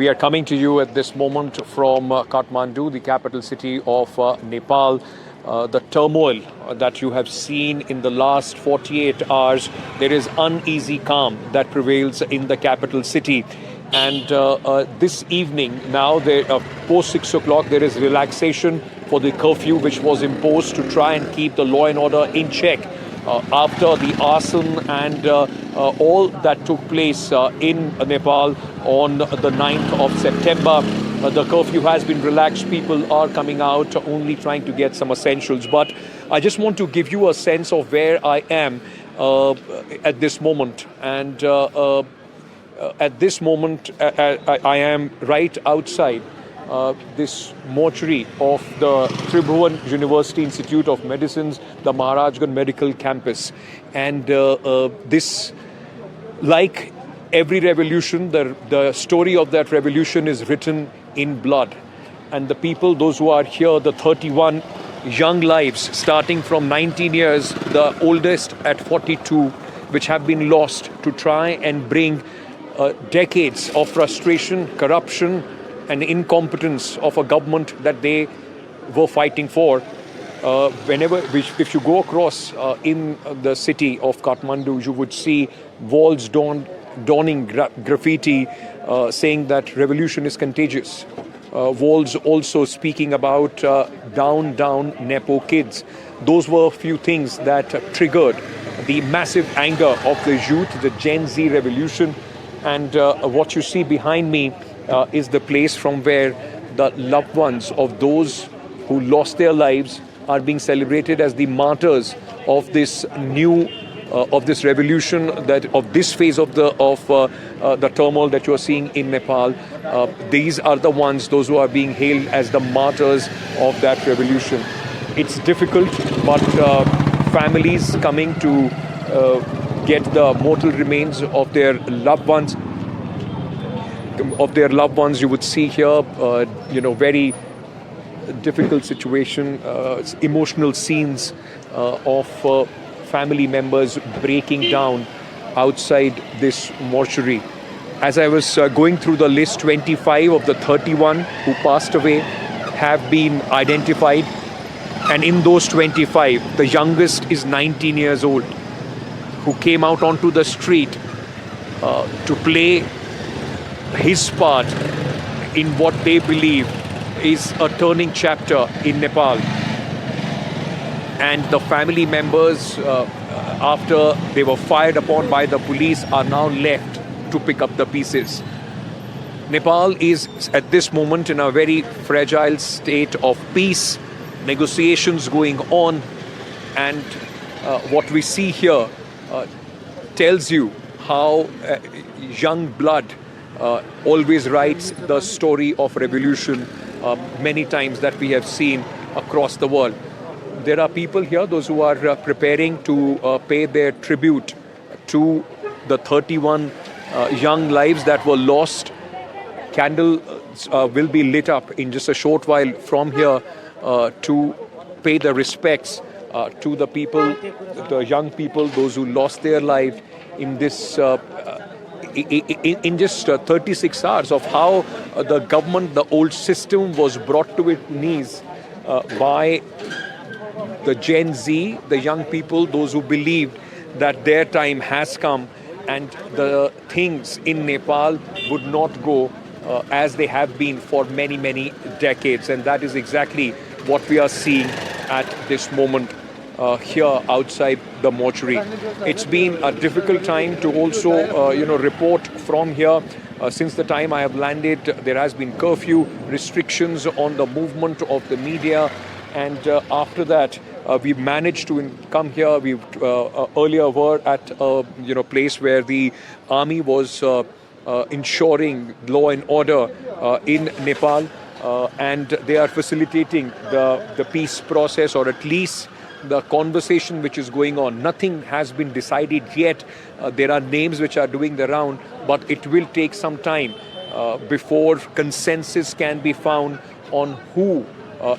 We are coming to you at this moment from Kathmandu, the capital city of Nepal. The turmoil that you have seen in the last 48 hours, there is uneasy calm that prevails in the capital city. And this evening, now post 6 o'clock, there is relaxation for the curfew which was imposed to try and keep the law and order in check after the arson and all that took place in Nepal on the 9th of September. The curfew has been relaxed. People are coming out only trying to get some essentials. But I just want to give you a sense of where I am at this moment. And at this moment, I am right outside this mortuary of the Tribhuvan University Institute of Medicine's, the Maharajganj Medical Campus. And this, like every revolution, the story of that revolution is written in blood. And the people, those who are here, the 31 young lives, starting from 19 years, the oldest at 42, which have been lost to try and bring decades of frustration, corruption, and incompetence of a government that they were fighting for. If you go across in the city of Kathmandu, you would see walls donning graffiti saying that revolution is contagious. Walls also speaking about down, down, Nepo kids. Those were a few things that triggered the massive anger of the youth, the Gen Z revolution. And what you see behind me is the place from where the loved ones of those who lost their lives are being celebrated as the martyrs of this new of this revolution, that of this phase of the turmoil that you are seeing in Nepal. These are the ones, those who are being hailed as the martyrs of that revolution. It's difficult, but families coming to get the mortal remains of their loved ones. You would see here, very difficult situation, emotional scenes of family members breaking down outside this mortuary. As I was going through the list, 25 of the 31 who passed away have been identified. And in those 25, the youngest is 19 years old, who came out onto the street to play his part in what they believe is a turning chapter in Nepal. And the family members, after they were fired upon by the police, are now left to pick up the pieces. Nepal is at this moment in a very fragile state of peace, negotiations going on, and what we see here tells you how young blood always writes the story of revolution many times that we have seen across the world. There are people here, those who are preparing to pay their tribute to the 31 young lives that were lost. Candles will be lit up in just a short while from here to pay the respects to the people, the young people, those who lost their life in this in just 36 hours of how the government, the old system, was brought to its knees by the Gen Z, the young people, those who believed that their time has come and the things in Nepal would not go as they have been for many, many decades. And that is exactly what we are seeing at this moment here outside the mortuary. It's been a difficult time to also, report from here. Since the time I have landed, there has been curfew, restrictions on the movement of the media. And after that, we've managed to come here. We earlier were at a place where the army was ensuring law and order in Nepal, and they are facilitating the peace process, or at least the conversation which is going on. Nothing has been decided yet. There are names which are doing the round, but it will take some time before consensus can be found on who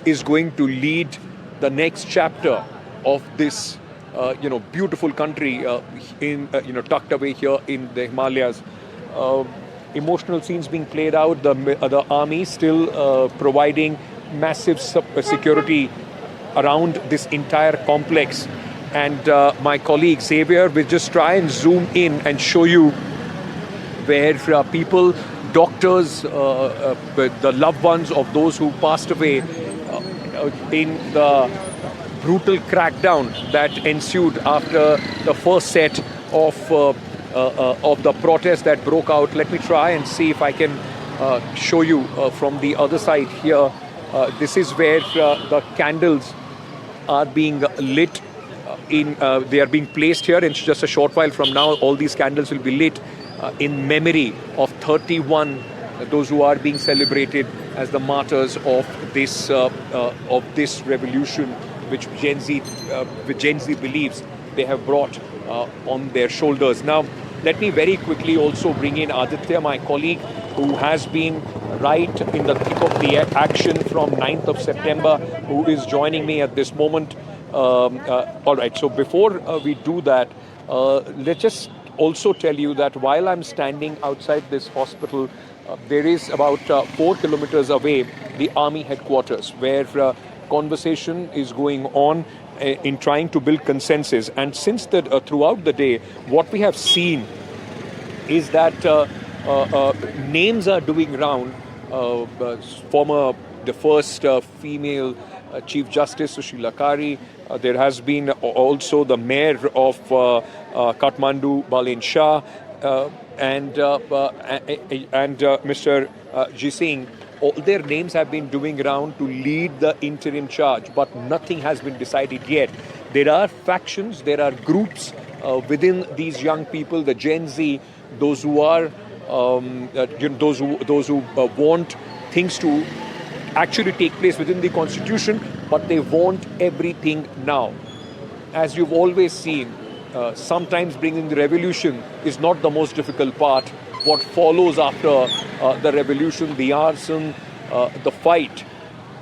is going to lead the next chapter of this, beautiful country tucked away here in the Himalayas. emotional scenes being played out. The army still providing massive security around this entire complex. And my colleague Xavier will just try and zoom in and show you where people, doctors, the loved ones of those who passed away in the brutal crackdown that ensued after the first set of the protest that broke out. Let me try and see if I can show you from the other side here. This is where the candles are being lit. They are being placed here, and just a short while from now, all these candles will be lit in memory of 31 those who are being celebrated as the martyrs of this revolution, which Gen Z believes they have brought on their shoulders. Now, let me very quickly also bring in Aditya, my colleague, who has been right in the thick of the action from 9th of September, who is joining me at this moment. All right, so before we do that, let's just also tell you that while I'm standing outside this hospital, there is about 4 kilometers away the army headquarters, where conversation is going on in trying to build consensus. And since throughout the day, what we have seen is that names are doing round. The first female Chief Justice Sushila Kari. There has been also the mayor of Kathmandu, Balen Shah, and Mr. Jising. All their names have been doing round to lead the interim charge, but nothing has been decided yet. There are factions, there are groups within these young people, the Gen Z, those who are those who want things to actually take place within the constitution, but they want everything now. As you've always seen, sometimes bringing the revolution is not the most difficult part. What follows after the revolution, the arson, the fight,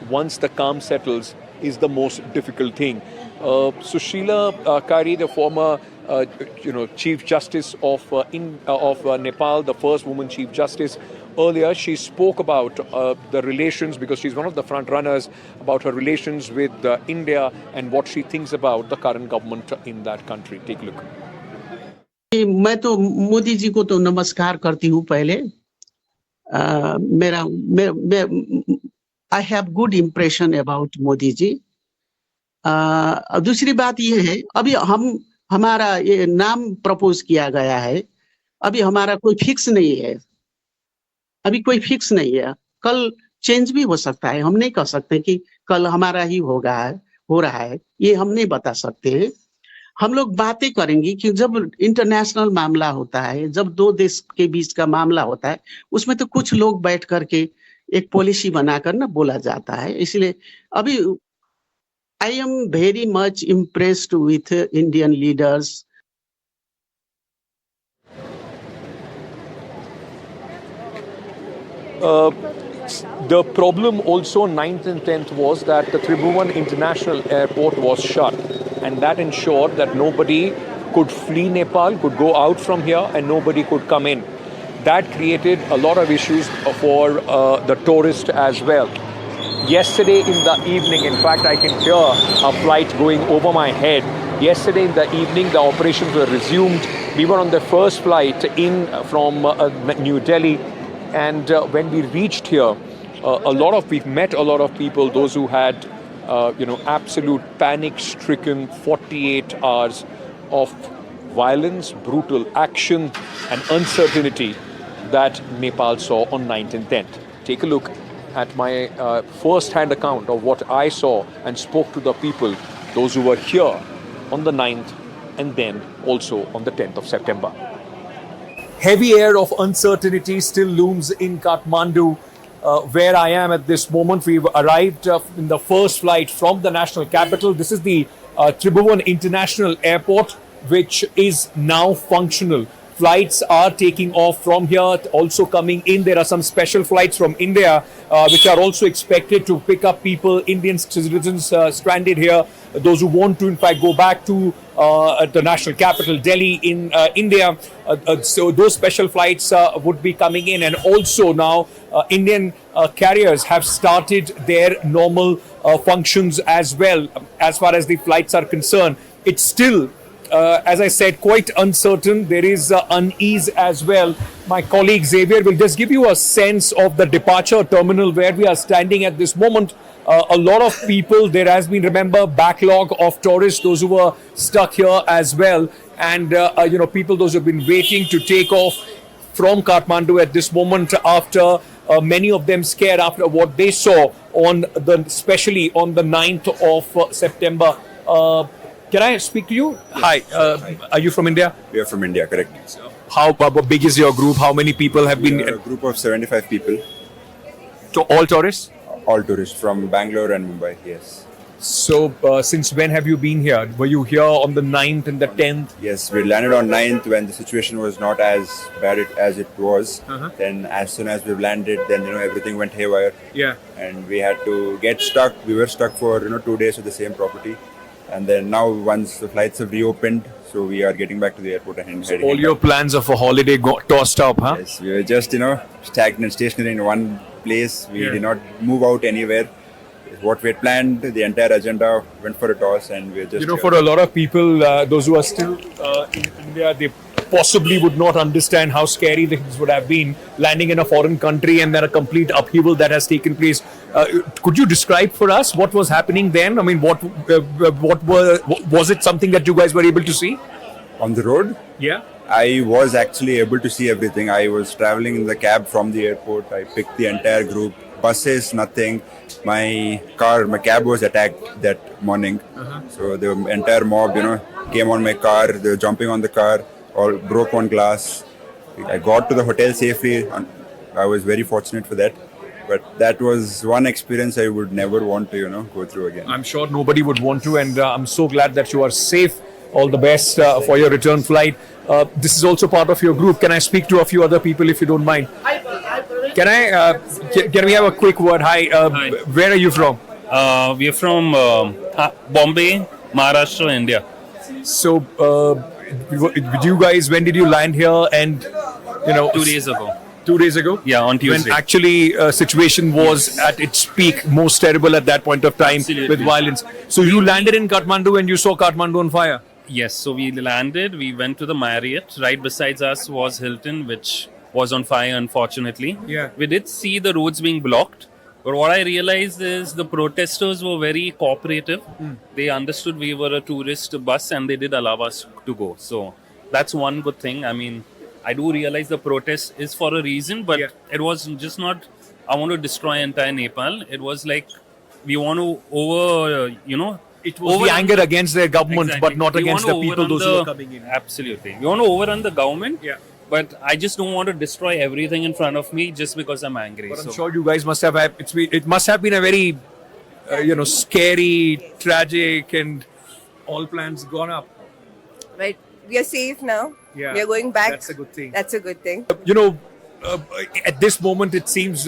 once the calm settles, is the most difficult thing. Sushila Kari, the former Chief Justice of Nepal, the first woman Chief Justice, earlier she spoke about the relations, because she's one of the front runners, about her relations with India and what she thinks about the current government in that country. Take a look. मैं तो मोदी जी को तो नमस्कार करती हूँ पहले। I have good impression about Modi ji. दूसरी बात ये है, अभी हमारा ये नाम प्रपोज किया गया है, अभी हमारा कोई फिक्स नहीं है, अभी कोई फिक्स नहीं है। कल चेंज भी हो सकता है, हम नहीं कह सकते कि कल हमारा ही हो रहा है, ये हम नहीं बता सकते। हम लोग बातें करेंगे कि जब इंटरनेशनल मामला होता है, जब दो देश के बीच का मामला होता है, उसमें तो कुछ लोग बैठ करके एक पॉलिसी बनाकर ना बोला जाता है। इसलिए अभी I am very much impressed with Indian leaders. The problem also 9th and 10th was that the Tribhuvan International Airport was shut, and that ensured that nobody could flee Nepal, could go out from here, and nobody could come in. That created a lot of issues for the tourists as well. Yesterday in the evening, in fact, I can hear a flight going over my head. Yesterday in the evening, the operations were resumed. We were on the first flight in from New Delhi. And when we reached here, we've met a lot of people, those who had, absolute panic-stricken 48 hours of violence, brutal action, and uncertainty that Nepal saw on 9th and 10th. Take a look at my first-hand account of what I saw and spoke to the people, those who were here on the 9th and then also on the 10th of September. Heavy air of uncertainty still looms in Kathmandu, where I am at this moment. We've arrived in the first flight from the national capital. This is the Tribhuvan International Airport, which is now functional flights are taking off from here, also coming in. There are some special flights from India, which are also expected to pick up people, Indian citizens stranded here, those who want to, in fact, go back to the national capital, Delhi, in India. So those special flights would be coming in. And also now, Indian carriers have started their normal functions as well, as far as the flights are concerned. It's still, as I said, quite uncertain. There is unease as well. My colleague Xavier will just give you a sense of the departure terminal where we are standing at this moment. A lot of people, there has been, remember, backlog of tourists, those who were stuck here as well. And, people, those who have been waiting to take off from Kathmandu at this moment after many of them scared after what they saw especially on the 9th of September. Can I speak to you? Hi. Are you from India? We are from India, correct. How big is your group? How many people have been? A group of 75 people. All tourists? All tourists from Bangalore and Mumbai, yes. So, since when have you been here? Were you here on the 9th and the 10th? Yes, we landed on 9th when the situation was not as bad as it was. Then as soon as we landed, then, everything went haywire. Yeah. And we had to get stuck. We were stuck for, 2 days with the same property. And then now once the flights have reopened, so we are getting back to the airport and heading all your back. Plans of a holiday got tossed up, huh? Yes, we were just, stagnant, stationary in one place. We did not move out anywhere. What we had planned, the entire agenda went for a toss, and we're just... for a lot of people, those who are still in India, they possibly would not understand how scary things would have been landing in a foreign country and then a complete upheaval that has taken place. Could you describe for us what was happening then? I mean, was it something that you guys were able to see? On the road? Yeah. I was actually able to see everything. I was traveling in the cab from the airport. I picked the entire group. Buses, nothing. My cab was attacked that morning. So the entire mob, came on my car. They were jumping on the car, all broke one glass. I got to the hotel safely. I was very fortunate for that. But that was one experience I would never want to, go through again. I'm sure nobody would want to, and I'm so glad that you are safe. All the best for your return flight. This is also part of your group. Can I speak to a few other people if you don't mind? Can we have a quick word? Hi. Hi. Where are you from? We are from Bombay, Maharashtra, India. So, you guys, when did you land here? And 2 days ago. 2 days ago? Yeah, on Tuesday. When actually situation was at its peak, most terrible at that point of time. Absolutely. With violence. So you landed in Kathmandu and you saw Kathmandu on fire? Yes, so we landed, we went to the Marriott. Right besides us was Hilton, which was on fire, unfortunately. Yeah. We did see the roads being blocked. But what I realized is the protesters were very cooperative. They understood we were a tourist bus and they did allow us to go. So that's one good thing. I mean, I do realize the protest is for a reason, but it was just not, I want to destroy entire Nepal. It was like, we want to It was the anger against their government, Exactly. but not We against want the to people, those who overrun are coming in. Absolutely. We want to overrun the government. Yeah. But I just don't want to destroy everything in front of me just because I'm angry. But I'm sure you guys must have had, it must have been a very, scary, tragic, and all plans gone up. Right. We are safe now. Yeah. We are going back. That's a good thing. That's a good thing. At this moment, it seems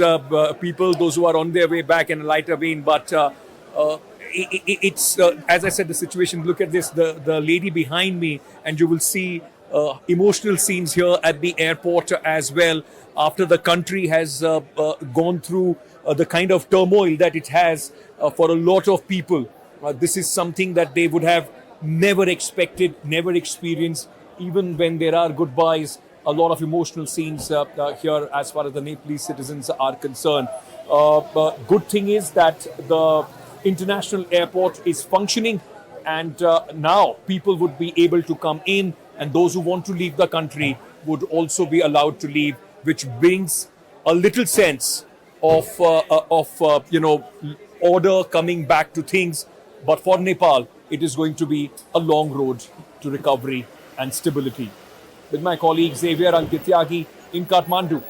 people, those who are on their way back in a lighter vein, but it's, as I said, the situation, look at this, the lady behind me, and you will see emotional scenes here at the airport as well, after the country has gone through the kind of turmoil that it has for a lot of people. This is something that they would have never expected, never experienced, even when there are goodbyes. A lot of emotional scenes here as far as the Nepalese citizens are concerned. Good thing is that the international airport is functioning, and now people would be able to come in, and those who want to leave the country would also be allowed to leave, which brings a little sense of order coming back to things. But for Nepal, it is going to be a long road to recovery and stability. With my colleague Xavier, Ankit, Tyagi in Kathmandu.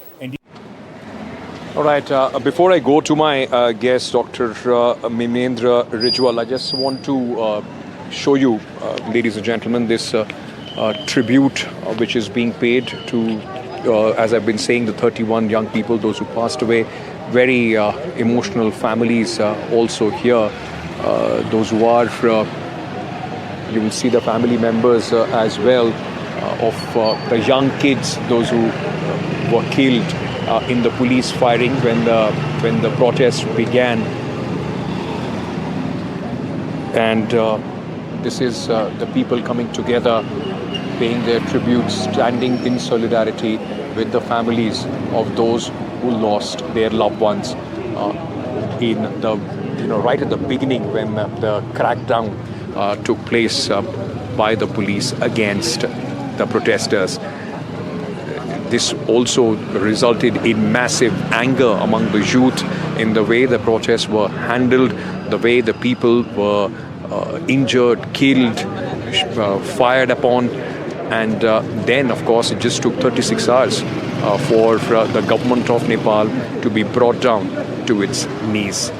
All right, before I go to my guest, Dr. Mimendra Rijwal, I just want to show you, ladies and gentlemen, this tribute which is being paid to, as I've been saying, the 31 young people, those who passed away. Very emotional families also here. Those who are, you will see the family members as well of the young kids, those who were killed in the police firing when the protest began. And this is the people coming together, paying their tributes, standing in solidarity with the families of those who lost their loved ones in the, right at the beginning when the crackdown took place by the police against the protesters. This also resulted in massive anger among the youth in the way the protests were handled, the way the people were injured, killed, fired upon. And then, of course, it just took 36 hours for the government of Nepal to be brought down to its knees.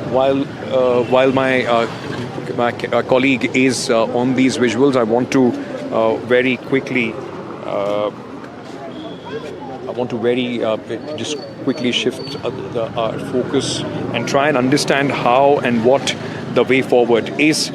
While my colleague is on these visuals, I want to very quickly just quickly shift our focus and try and understand how and what the way forward is.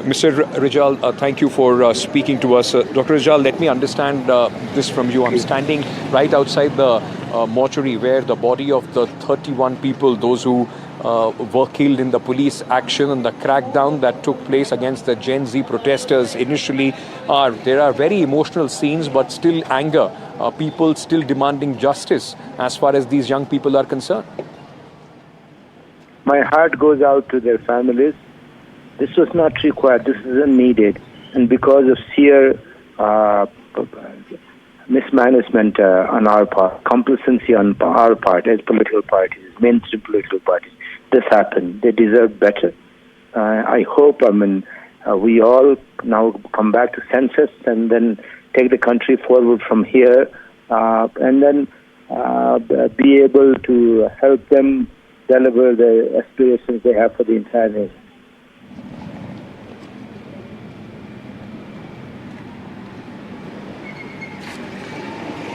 Mr. Rijal, thank you for speaking to us. Dr. Rijal, let me understand this from you. I'm standing right outside the mortuary where the body of the 31 people, those who were killed in the police action and the crackdown that took place against the Gen Z protesters initially are. There are very emotional scenes, but still anger. People still demanding justice as far as these young people are concerned. My heart goes out to their families. This was not required. This isn't needed. And because of sheer mismanagement on our part, complacency on our part as political parties, mainstream political parties, this happened. They deserve better. I hope, we all now come back to senses and then take the country forward from here and then be able to help them deliver the aspirations they have for the entire nation.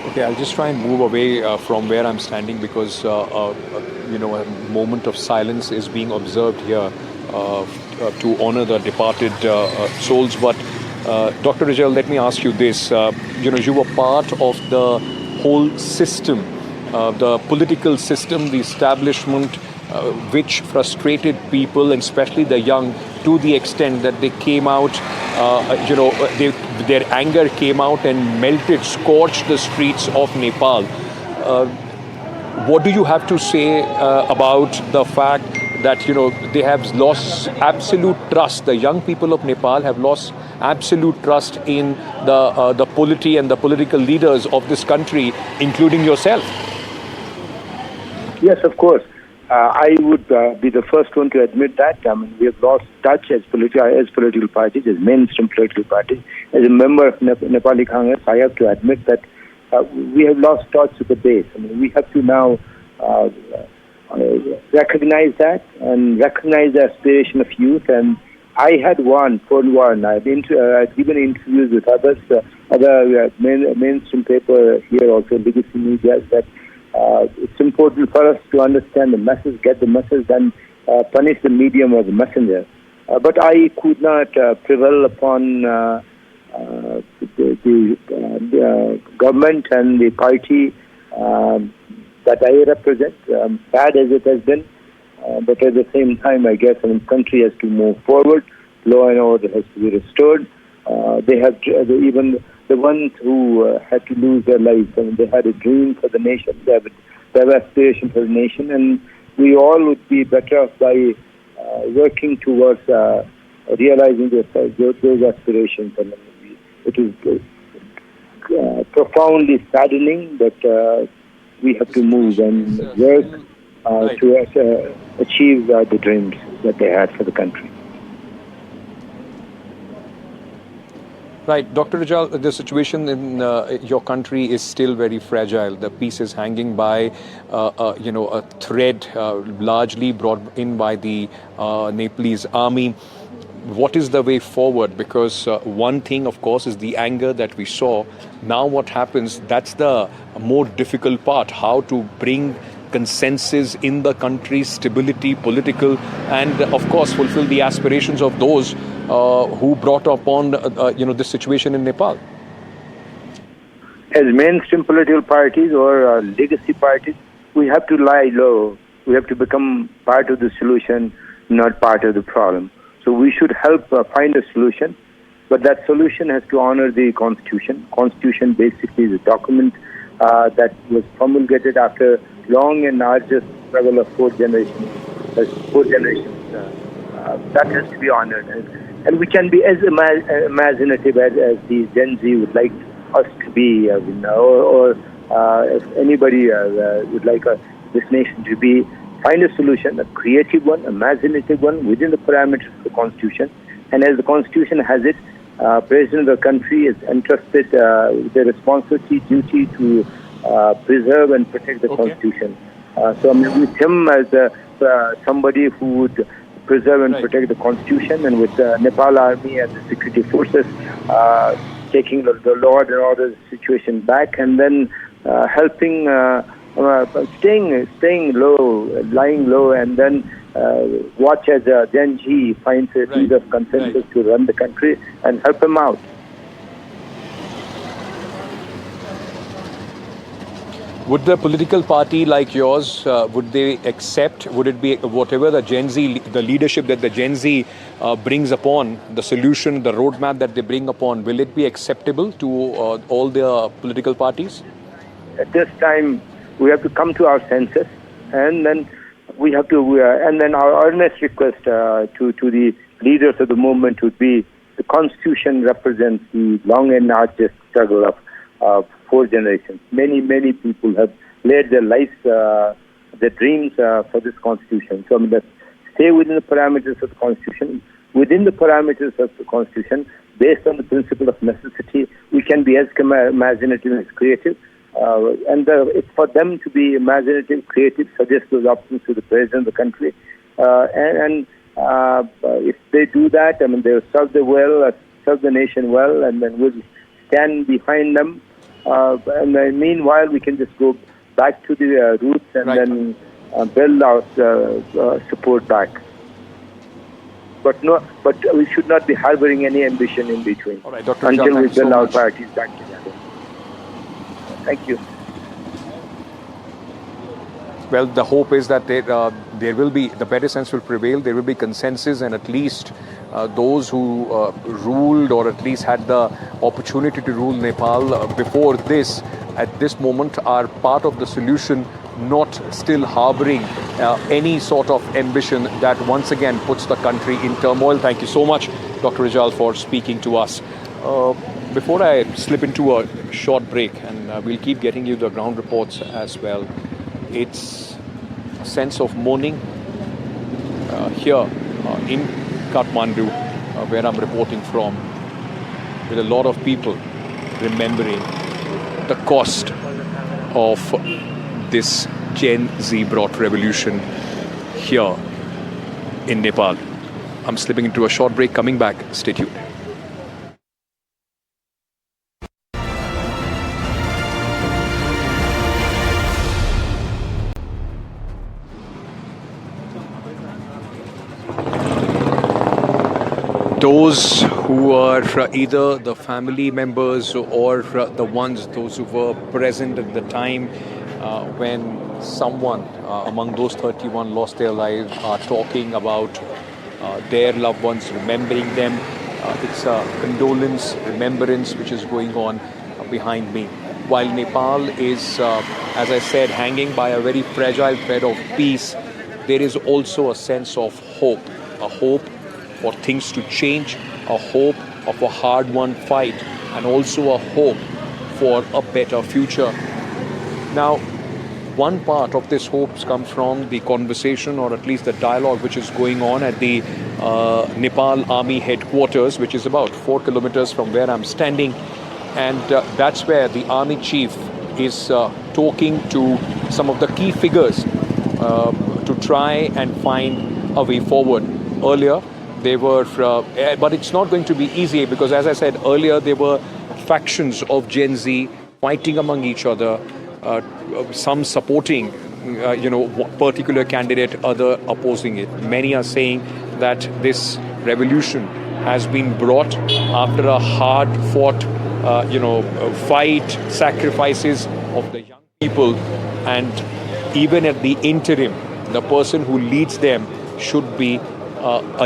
Okay, I'll just try and move away from where I'm standing because, a moment of silence is being observed here to honor the departed souls. But Dr. Rijal, let me ask you this. You were part of the whole system, the political system, the establishment, which frustrated people, and especially the young, to the extent that they came out, their anger came out and melted, scorched the streets of Nepal. What do you have to say about the fact that, they have lost absolute trust? The young people of Nepal have lost absolute trust in the polity and the political leaders of this country, including yourself. Yes, of course. I would be the first one to admit that. We have lost touch as political parties, as mainstream political parties. As a member of Nepali Congress, I have to admit that we have lost touch with the base. We have to now recognize that and recognize the aspiration of youth. And I had forewarned. I've given interviews with others, other mainstream paper here, also legacy media, that it's important for us to understand the message, get the message, and punish the medium or the messenger. But I could not prevail upon the government and the party that I represent, sad as it has been. But at the same time, I guess the country has to move forward. Law and order has to be restored. They have even the ones who had to lose their lives. They had a dream for the nation. They have aspiration for the nation, and we all would be better off by working towards realizing those aspirations. And it is profoundly saddening that we have to move and work to achieve the dreams that they had for the country. Right, Dr. Rijal, the situation in your country is still very fragile. The peace is hanging by, a thread largely brought in by the Nepalese army. what is the way forward? Because one thing, of course, is the anger that we saw. Now what happens, that's the more difficult part, how to bring consensus in the country, stability, political, and of course fulfill the aspirations of those who brought upon this situation in Nepal. As mainstream political parties or legacy parties, we have to lie low. We have to become part of the solution, not part of the problem. So we should help find a solution, but that solution has to honor the Constitution. Constitution basically is a document that was promulgated after long and arduous struggle of four generations. That has to be honored. And we can be as imaginative as the Gen Z would like us to be, or if anybody would like this nation to be. Find a solution, a creative one, imaginative one, within the parameters of the Constitution. And as the Constitution has it, President of the country is entrusted with the responsibility, duty to preserve and protect the Constitution. So with him as somebody who would preserve and protect the Constitution, and with the Nepal Army and the security forces taking the law and order situation back, and then helping, staying low, lying low, and then watch as Gen Z finds a piece of consensus to run the country and help him out. Would the political party like yours, would they accept, would it be whatever the Gen Z, the leadership that the Gen Z brings upon, the solution, the roadmap that they bring upon, will it be acceptable to all the political parties? At this time, we have to come to our senses, and then we have to, and then our earnest request to the leaders of the movement would be: the Constitution represents the long and arduous struggle of four generations. Many people have laid their lives, their dreams for this Constitution. So let's stay within the parameters of the Constitution. Within the parameters of the Constitution, based on the principle of necessity, we can be as imaginative as creative. And it's for them to be imaginative, creative, suggest those options to the President of the country. And if they do that, they'll serve the nation well, and then we'll stand behind them. And then meanwhile, we can just go back to the roots and then build our support back. But we should not be harboring any ambition in between until we build our parties back together. Thank you. Well, the hope is that there will be, the better sense will prevail, there will be consensus, and at least those who ruled or at least had the opportunity to rule Nepal before this, at this moment, are part of the solution, not still harboring any sort of ambition that once again puts the country in turmoil. Thank you so much, Dr. Rijal, for speaking to us. Before I slip into a short break, and we'll keep getting you the ground reports as well, it's a sense of mourning here in Kathmandu, where I'm reporting from, with a lot of people remembering the cost of this Gen Z brought revolution here in Nepal. I'm slipping into a short break, coming back, stay tuned. Those who are either the family members or those who were present at the time when someone among those 31 lost their lives are talking about their loved ones, remembering them. It's a condolence, remembrance which is going on behind me. While Nepal is, as I said, hanging by a very fragile thread of peace, there is also a sense of hope, a hope for things to change, a hope of a hard-won fight, and also a hope for a better future. Now, one part of this hope comes from the conversation, or at least the dialogue, which is going on at the Nepal Army headquarters, which is about 4 kilometers from where I'm standing. And that's where the Army Chief is talking to some of the key figures to try and find a way forward. Earlier, They were, but it's not going to be easy because, as I said earlier, there were factions of Gen Z fighting among each other, some supporting, particular candidate, other opposing it. Many are saying that this revolution has been brought after a hard-fought, fight, sacrifices of the young people, and even at the interim, the person who leads them should be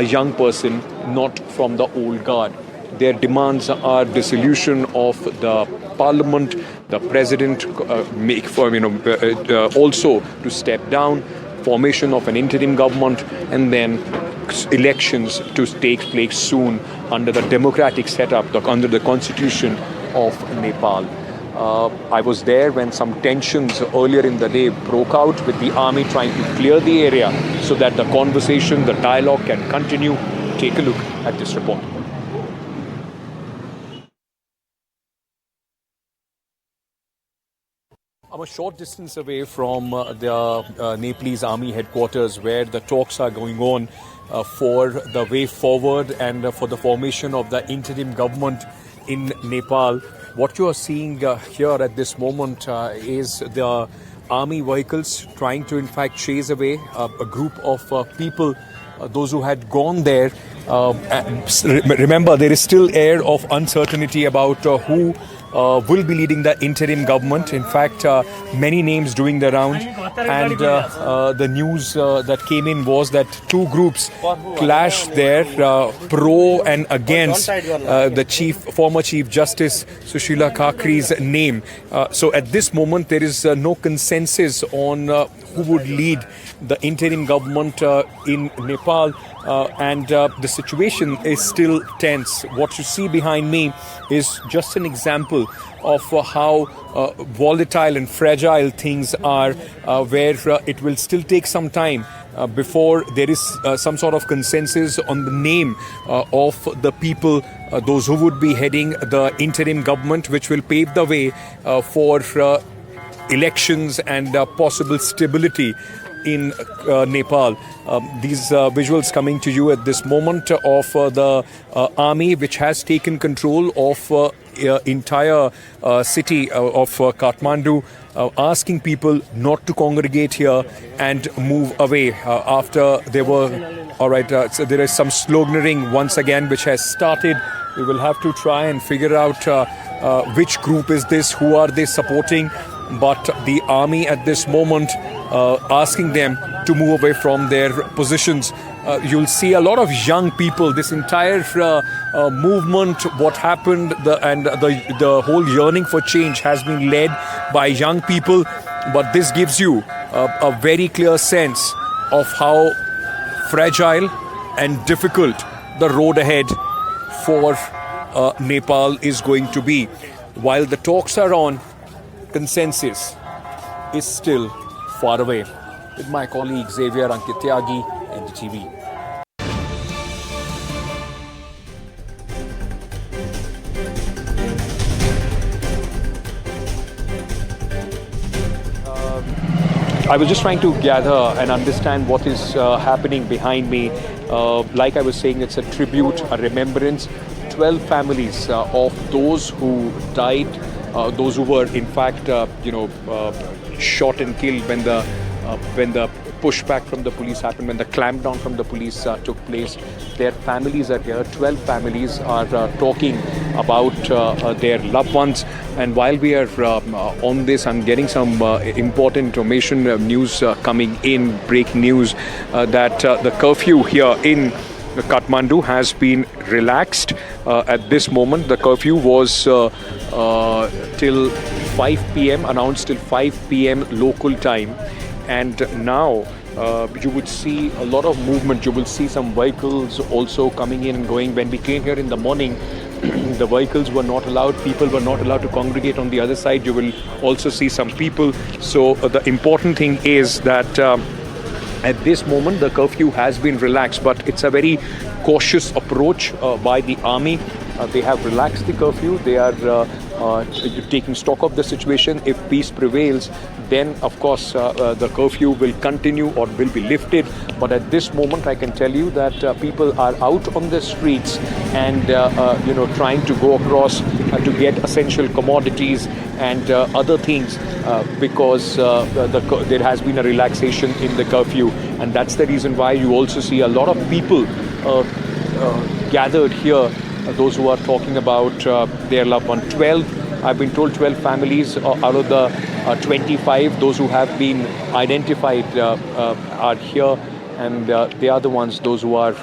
a young person, not from the old guard. Their demands are dissolution of the parliament, the president also to step down, formation of an interim government, and then elections to take place soon under the democratic setup, under the constitution of Nepal. I was there when some tensions earlier in the day broke out with the army trying to clear the area so that the conversation, the dialogue can continue. Take a look at this report. I'm a short distance away from the Nepalese army headquarters where the talks are going on for the way forward and for the formation of the interim government in Nepal. What you are seeing here at this moment is the army vehicles trying to in fact chase away a group of people, those who had gone there. Remember, there is still air of uncertainty about who will be leading the interim government. In fact, many names doing the round, and the news that came in was that two groups clashed there, pro and against the former Chief Justice Sushila Karki's name. So at this moment, there is no consensus on who would lead the interim government in Nepal, and the situation is still tense. What you see behind me is just an example of how volatile and fragile things are, where it will still take some time before there is some sort of consensus on the name of the people, those who would be heading the interim government, which will pave the way for elections and possible stability in Nepal. These visuals coming to you at this moment of the army, which has taken control of entire city of Kathmandu, asking people not to congregate here and move away after there were. All right, so there is some sloganeering once again which has started. We will have to try and figure out which group is this, who are they supporting. But the army at this moment asking them to move away from their positions. You'll see a lot of young people. This entire movement, what happened, the whole yearning for change has been led by young people. But this gives you a very clear sense of how fragile and difficult the road ahead for Nepal is going to be. While the talks are on, consensus is still far away. With my colleague Xavier, Ankit, Tyagi, NDTV. I was just trying to gather and understand what is happening behind me. Like I was saying, it's a tribute, a remembrance. 12 families of those who died, those who were in fact, shot and killed when the pushback from the police happened, when the clampdown from the police took place. Their families are here. 12 families are talking about their loved ones. And while we are on this, I'm getting some important information, news coming in, breaking news, that the curfew here in Kathmandu has been relaxed at this moment. The curfew was till 5 p.m., announced till 5 p.m. local time. And now you would see a lot of movement. You will see some vehicles also coming in and going. When we came here in the morning, the vehicles were not allowed. People were not allowed to congregate on the other side. You will also see some people. So the important thing is that at this moment, the curfew has been relaxed, but it's a very cautious approach by the army. They have relaxed the curfew. They are taking stock of the situation. If peace prevails, then of course the curfew will continue or will be lifted. But at this moment, I can tell you that people are out on the streets and trying to go across to get essential commodities and other things because there has been a relaxation in the curfew, and that's the reason why you also see a lot of people gathered here. Those who are talking about their loved one. 12, I've been told 12 families out of the 25, those who have been identified are here, and they are the ones, those who are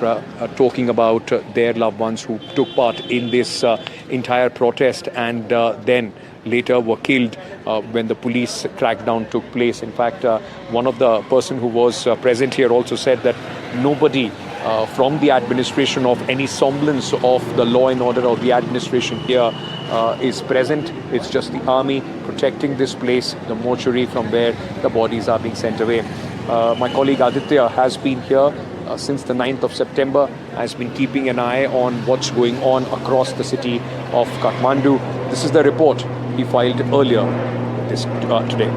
talking about their loved ones who took part in this entire protest and then later were killed when the police crackdown took place. In fact, one of the person who was present here also said that nobody from the administration of any semblance of the law and order of the administration here is present. It's just the army protecting this place, the mortuary from where the bodies are being sent away. My colleague Aditya has been here since the 9th of September, has been keeping an eye on what's going on across the city of Kathmandu. This is the report he filed earlier today.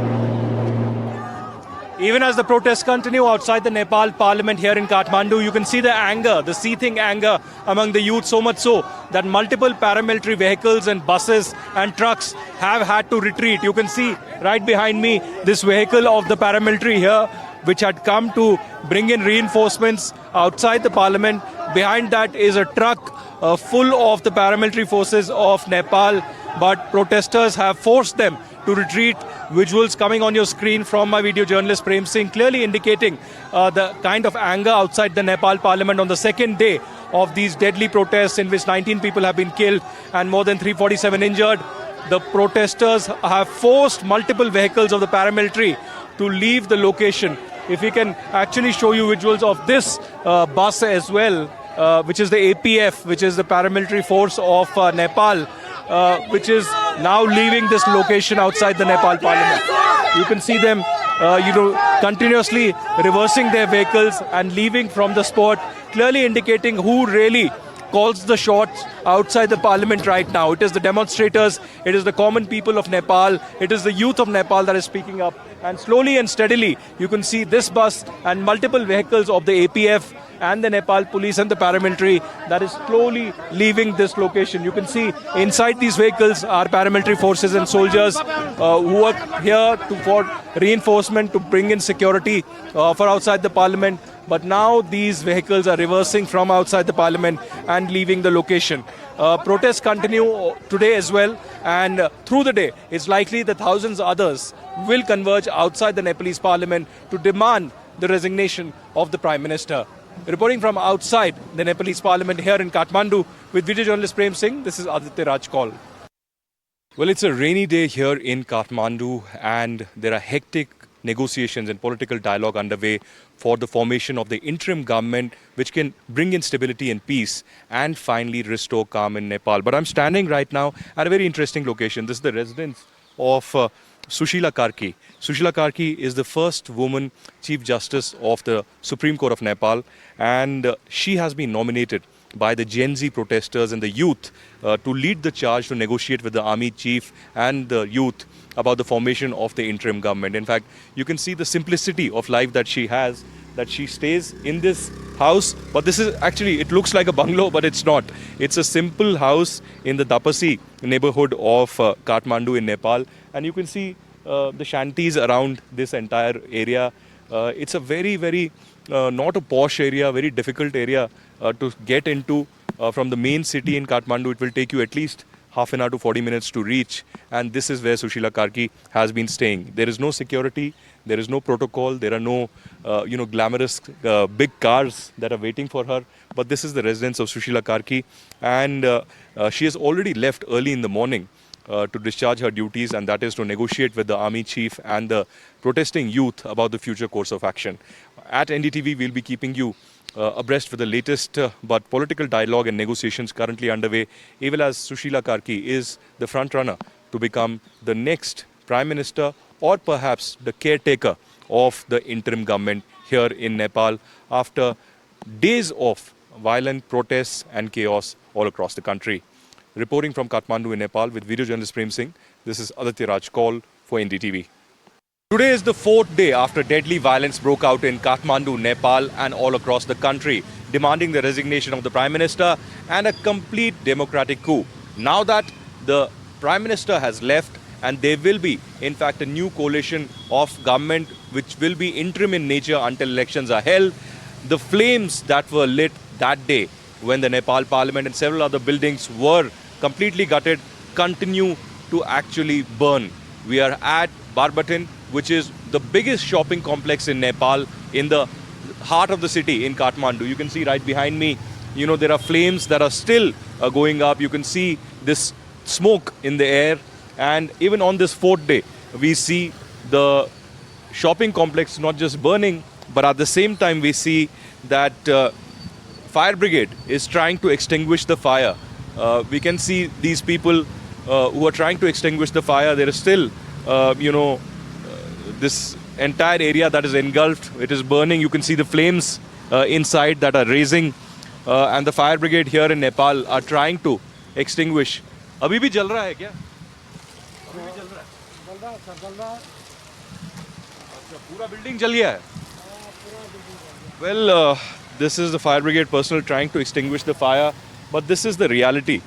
Even as the protests continue outside the Nepal parliament here in Kathmandu, you can see the anger, the seething anger among the youth, so much so that multiple paramilitary vehicles and buses and trucks have had to retreat. You can see right behind me this vehicle of the paramilitary here, which had come to bring in reinforcements outside the parliament. Behind that is a truck full of the paramilitary forces of Nepal, but protesters have forced them to retreat. Visuals coming on your screen from my video journalist Prem Singh clearly indicating the kind of anger outside the Nepal parliament on the second day of these deadly protests in which 19 people have been killed and more than 347 injured. The protesters have forced multiple vehicles of the paramilitary to leave the location. If we can actually show you visuals of this bus as well, which is the APF, which is the paramilitary force of Nepal, which is now leaving this location outside the Nepal parliament. You can see them, continuously reversing their vehicles and leaving from the spot, clearly indicating who really calls the shots outside the parliament right now. It is the demonstrators, it is the common people of Nepal, it is the youth of Nepal that is speaking up. And slowly and steadily, you can see this bus and multiple vehicles of the APF and the Nepal police and the paramilitary that is slowly leaving this location. You can see inside these vehicles are paramilitary forces and soldiers who are here for reinforcement to bring in security for outside the parliament. But now these vehicles are reversing from outside the parliament and leaving the location. Protests continue today as well, and through the day, it's likely that thousands others will converge outside the Nepalese parliament to demand the resignation of the Prime Minister. Reporting from outside the Nepalese parliament here in Kathmandu with video journalist Prem Singh, this is Aditya Kaul. Well, it's a rainy day here in Kathmandu, and there are hectic negotiations and political dialogue underway for the formation of the interim government, which can bring in stability and peace and finally restore calm in Nepal. But I'm standing right now at a very interesting location. This is the residence of Sushila Karki. Sushila Karki is the first woman Chief Justice of the Supreme Court of Nepal, and she has been nominated by the Gen Z protesters and the youth to lead the charge to negotiate with the army chief and the youth about the formation of the interim government. In fact, you can see the simplicity of life that she has, that she stays in this house, but this is actually, it looks like a bungalow, but it's not. It's a simple house in the Dapasi neighborhood of Kathmandu in Nepal, and you can see the shanties around this entire area. It's a very, very not a posh area, very difficult area to get into from the main city in Kathmandu. It will take you at least half an hour to 40 minutes to reach, and this is where Sushila Karki has been staying. There is no security, there is no protocol, there are no glamorous big cars that are waiting for her, but this is the residence of Sushila Karki, and she has already left early in the morning to discharge her duties, and that is to negotiate with the army chief and the protesting youth about the future course of action. At NDTV, we'll be keeping you abreast with the latest but political dialogue and negotiations currently underway, even as Sushila Karki is the front runner to become the next Prime Minister or perhaps the caretaker of the interim government here in Nepal after days of violent protests and chaos all across the country. Reporting from Kathmandu in Nepal with video journalist Prem Singh, this is Aditya Kaul for NDTV. Today is the fourth day after deadly violence broke out in Kathmandu, Nepal and all across the country, demanding the resignation of the Prime Minister and a complete democratic coup. Now that the Prime Minister has left and there will be, in fact, a new coalition of government which will be interim in nature until elections are held, the flames that were lit that day when the Nepal Parliament and several other buildings were completely gutted continue to actually burn. We are at Barberton, which is the biggest shopping complex in Nepal, in the heart of the city in Kathmandu. You can see right behind me, there are flames that are still going up. You can see this smoke in the air. And even on this fourth day, we see the shopping complex not just burning, but at the same time we see that fire brigade is trying to extinguish the fire. We can see these people who are trying to extinguish the fire. There is still, this entire area that is engulfed. It is burning. You can see the flames inside that are raising. And the fire brigade here in Nepal are trying to extinguish. अभी भी जल रहा है क्या? अभी भी जल रहा है? जल रहा है। अच्छा, पूरा बिल्डिंग जल गया है? Well, this is the fire brigade personnel trying to extinguish the fire. But this is the reality,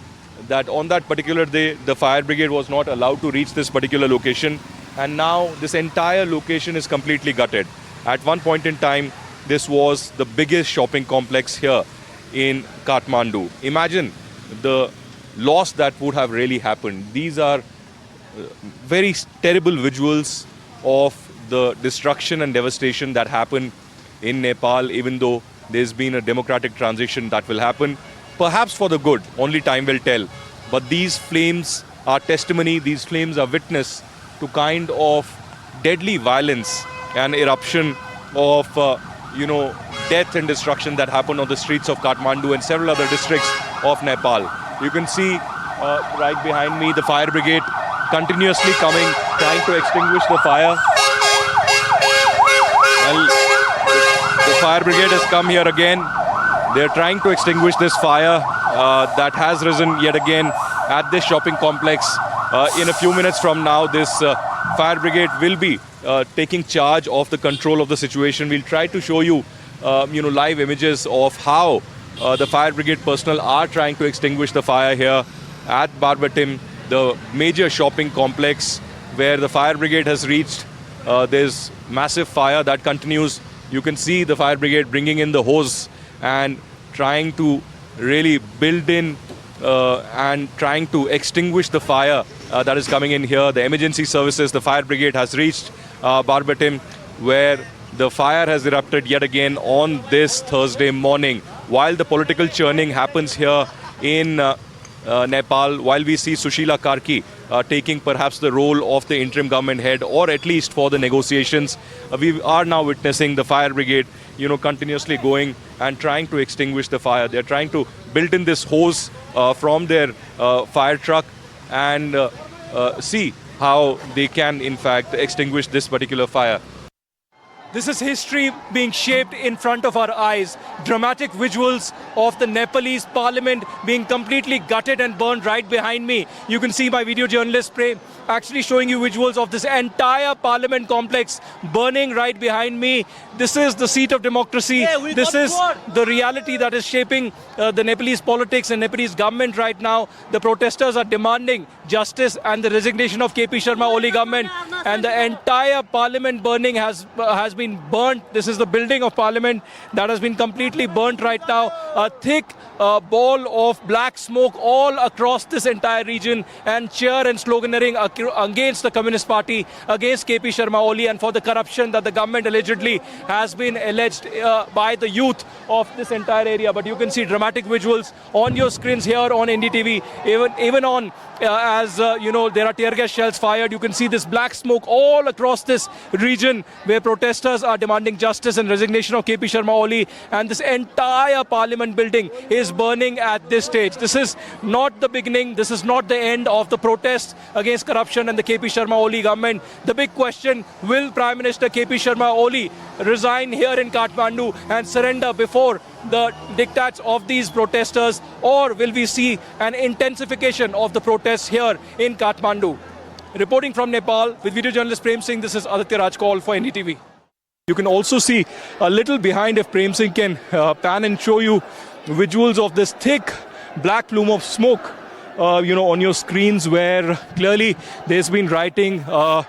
that on that particular day, the fire brigade was not allowed to reach this particular location. And now this entire location is completely gutted. At one point in time, this was the biggest shopping complex here in Kathmandu. Imagine the loss that would have really happened. These are very terrible visuals of the destruction and devastation that happened in Nepal, even though there's been a democratic transition that will happen. Perhaps for the good, only time will tell. But these flames are testimony, these flames are witness to kind of deadly violence and eruption of, death and destruction that happened on the streets of Kathmandu and several other districts of Nepal. You can see right behind me the fire brigade continuously coming, trying to extinguish the fire. Well, the fire brigade has come here again. They're trying to extinguish this fire that has risen yet again at this shopping complex. In a few minutes from now, this fire brigade will be taking charge of the control of the situation. We'll try to show you, live images of how the fire brigade personnel are trying to extinguish the fire here at Barberton, the major shopping complex where the fire brigade has reached. There's massive fire that continues. You can see the fire brigade bringing in the hose and trying to really build in and trying to extinguish the fire that is coming in here. The emergency services, the fire brigade has reached Barberton, where the fire has erupted yet again on this Thursday morning. While the political churning happens here in Nepal, while we see Sushila Karki taking perhaps the role of the interim government head, or at least for the negotiations, we are now witnessing the fire brigade, continuously going and trying to extinguish the fire. They're trying to build in this hose from their fire truck and see how they can, in fact, extinguish this particular fire. This is history being shaped in front of our eyes. Dramatic visuals of the Nepalese parliament being completely gutted and burned right behind me. You can see my video journalist actually showing you visuals of this entire parliament complex burning right behind me. This is the seat of democracy. This is the reality that is shaping the Nepalese politics and Nepalese government right now. The protesters are demanding justice and the resignation of KP Sharma Oli government, and the entire parliament burning has been burnt. This is the building of parliament that has been completely burnt right now. A thick ball of black smoke all across this entire region, and cheer and sloganeering against the Communist Party, against KP Sharma Oli, and for the corruption that the government allegedly has been alleged by the youth of this entire area. But you can see dramatic visuals on your screens here on NDTV, even on as there are tear gas shells fired. You can see this black smoke all across this region where protesters are demanding justice and resignation of KP Sharma Oli, and this entire parliament building is burning at this stage. This is not the beginning. This is not the end of the protests against corruption and the KP Sharma Oli government. The big question, will Prime Minister KP Sharma Oli resign here in Kathmandu and surrender before the diktats of these protesters, or will we see an intensification of the protests here in Kathmandu? Reporting from Nepal with video journalist Prem Singh, this is Aditya Kaul for NDTV. You can also see a little behind, if Prem Singh can pan and show you visuals of this thick black plume of smoke, on your screens, where clearly there's been rioting.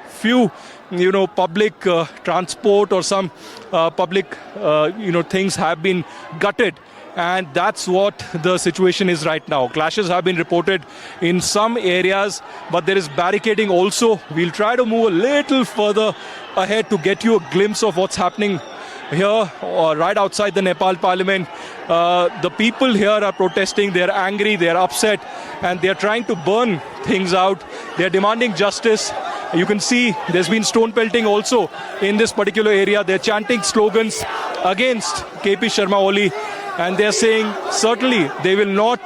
Few, public transport or some public, things have been gutted. And that's what the situation is right now. Clashes have been reported in some areas, but there is barricading also. We'll try to move a little further ahead to get you a glimpse of what's happening here, right outside the Nepal Parliament. The people here are protesting. They're angry, they're upset, and they're trying to burn things out. They're demanding justice. You can see there's been stone pelting also in this particular area. They're chanting slogans against KP Sharma Oli. And they're saying certainly they will not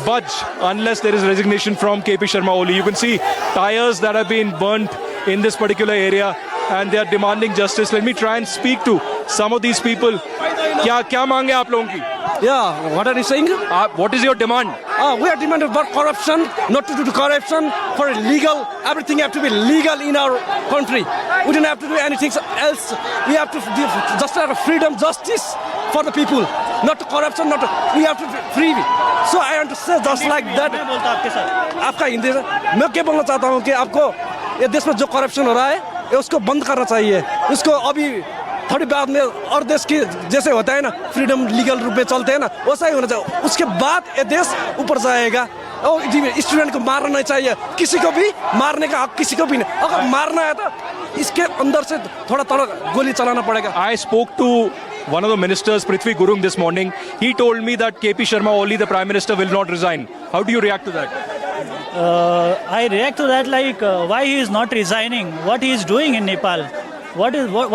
budge unless there is resignation from KP Sharma Oli. You can see tires that have been burnt in this particular area, and they are demanding justice. Let me try and speak to some of these people. Kya मांगे आप लोगों की? Yeah, what are you saying? What is your demand? We are demanding for corruption, not to do corruption, for legal. Everything have to be legal in our country. We don't have to do anything else. We have to just have freedom, justice for the people, not to corruption, we have to be free. So I want to say just like that. आपका हिंदी मैं क्या बोलना चाहता हूँ कि आपको ये देश में जो करप्शन हो रहा है ये उसको बंद करना चाहिए. उसको अभी थोड़ी बाद में और देश की जैसे होता है ना फ्रीडम लीगल रूप में चलते हैं ना वैसा ही होना चाहिए. उसके बाद ये देश ऊपर जाएगा. और स्टूडेंट को मारना नहीं चाहिए. किसी को भी मारने का हक किसी को भी नहीं. अगर मारना है तो इसके अंदर से थोड़ा गोली चलाना पड़ेगा. I spoke to one of the ministers, Prithvi Gurung, this morning. He told me that KP Sharma Oli, the Prime Minister, will not resign. How do you react to that? I react to that like why he is not resigning, what he is doing in Nepal. What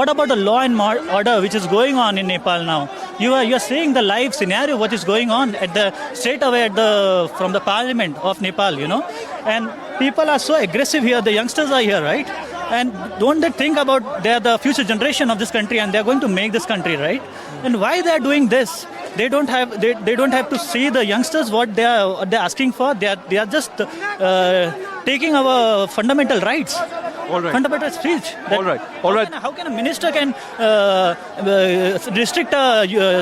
about the law and order which is going on in Nepal now? You are seeing the live scenario what is going on at the straight away from the Parliament of Nepal, and people are so aggressive here. The youngsters are here, right? And don't they think about they are the future generation of this country and they are going to make this country, right? And why they are doing this? They don't have to see the youngsters what they are asking for. They are just taking our fundamental rights. All right. Fundamental speech. All right. How can a minister can restrict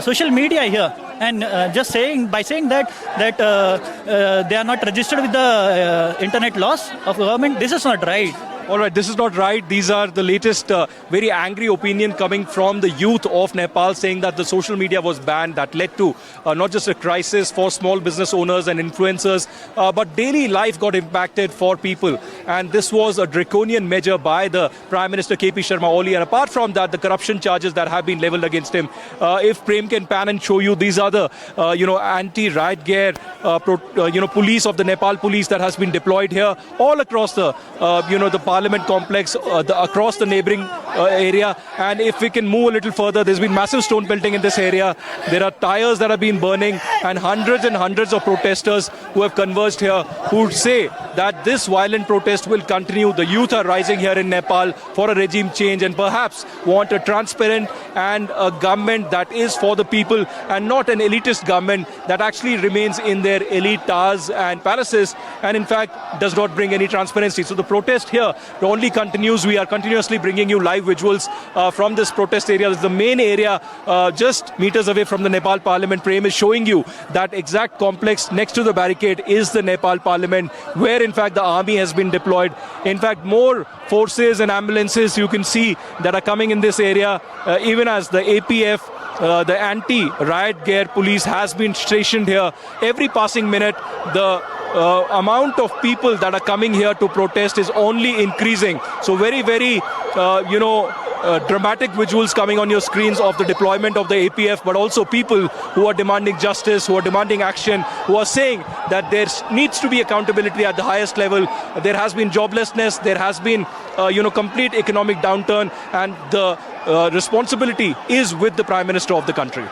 social media here and just saying that they are not registered with the internet laws of government? This is not right. All right, this is not right. These are the latest very angry opinion coming from the youth of Nepal saying that the social media was banned. That led to not just a crisis for small business owners and influencers, but daily life got impacted for people. And this was a draconian measure by the Prime Minister KP Sharma Oli. And apart from that, the corruption charges that have been leveled against him. If Prem can pan and show you, these are the anti-riot gear, police of the Nepal police that has been deployed here all across the Parliament complex, across the neighbouring area. And if we can move a little further, there's been massive stone pelting in this area. There are tires that have been burning, and hundreds of protesters who have converged here who say that this violent protest will continue. The youth are rising here in Nepal for a regime change and perhaps want a transparent and a government that is for the people and not an elitist government that actually remains in their elite towers and palaces and in fact does not bring any transparency. So the protest here only continues. We are continuously bringing you live visuals from this protest area. This is the main area just meters away from the Nepal Parliament. Prem is showing you that exact complex next to the barricade is the Nepal Parliament, where in fact the army has been deployed. In fact, more forces and ambulances you can see that are coming in this area, even as the APF, the anti-riot gear police has been stationed here. Every passing minute, the amount of people that are coming here to protest is only increasing. So very, very, dramatic visuals coming on your screens of the deployment of the APF, but also people who are demanding justice, who are demanding action, who are saying that there needs to be accountability at the highest level. There has been joblessness, there has been, complete economic downturn, and the responsibility is with the Prime Minister of the country.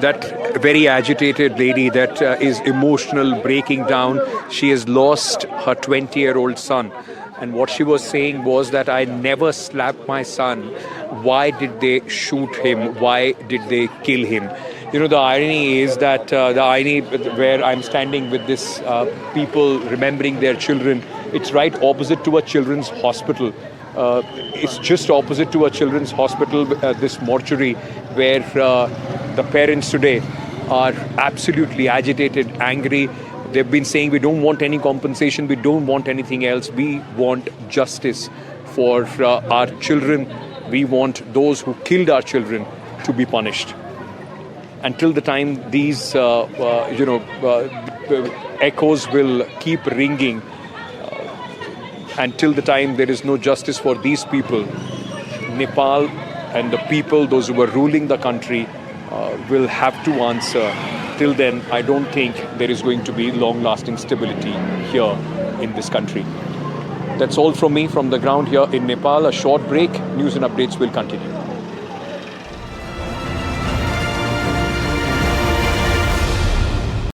That very agitated lady that is emotional, breaking down. She has lost her 20-year-old son. And what she was saying was that I never slapped my son. Why did they shoot him? Why did they kill him? The irony is that where I'm standing with this people remembering their children, it's right opposite to a children's hospital. It's just opposite to a children's hospital, this mortuary, where the parents today are absolutely agitated, angry. They've been saying, we don't want any compensation, we don't want anything else. We want justice for our children. We want those who killed our children to be punished. Until the time these, echoes will keep ringing, until the time there is no justice for these people, Nepal and the people, those who were ruling the country, will have to answer. Till then, I don't think there is going to be long-lasting stability here in this country. That's all from me from the ground here in Nepal. A short break. News and updates will continue.